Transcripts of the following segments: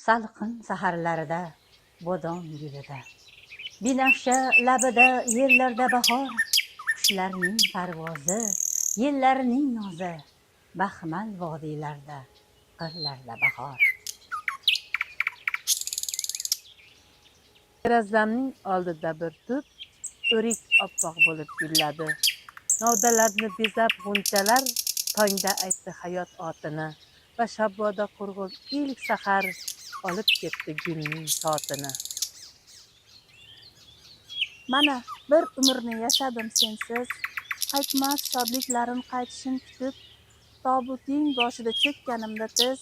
salqin saharlarida bodom gulida, binafsha labida yerlarda bahor, qushlarning parvozi, yellarning nozi, baxmal vodiylarda, qirlarda bahor. Derazamning oldida bir tup o'rik oppoq bo'lib gulladi. Novdalarni bezab g'unchalar tongda aytdi hayot otini va Shabboda qurg'ur ilk sahar olib ketdi gulning sotini. Mana bir umrni yashadim sensiz, qaytmas shodliklarim qaytishini kutib, tobuting boshida chekkanimda tiz,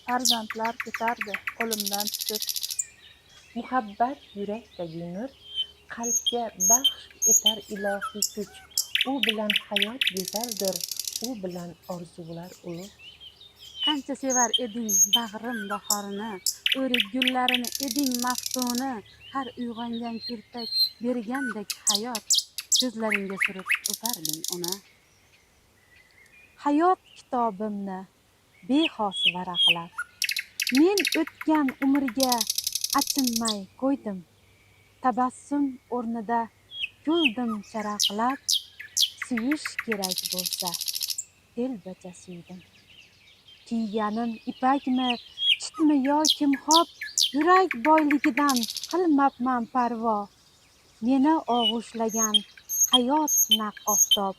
farzandlar ketardi qo'limdan tutib. Muhabbat yurakdagi nur, qalbga baxsh etar ilohiy kuch. U bilan hayot go'zaldir, u bilan orzular ulug'. Qancha sevar eding bag'rim bahorini, o'rik gullarini eding maftuni, har uyg'ongan kurtak bergandek hayot, ko'zlaringga surib o'parding uni. Hayot kitobimni bexos varaqlab, men o'tgan umrga achinmay qo'ydim. Tabassum o'rnida kuldim charaqlab, suyish kerak bo'lsa telbacha suydim. Kiyganim ipakmi, chitmi yo kimxob, yurak boyligidan qilmabman parvo. Meni og'ushlagan hayot naq oftob,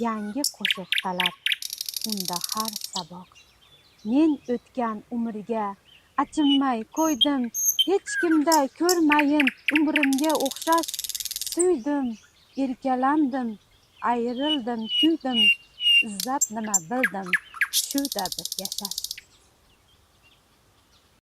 yangi qo'shiq talab, unda har saboq. Men o'tgan umrga achinmay qo'ydim, hech kimda ko'rmayin umrimga o'xshash, suydim, erkalandim, ayrildim, kuydim, izzat nima bildim, shu da bir yashash.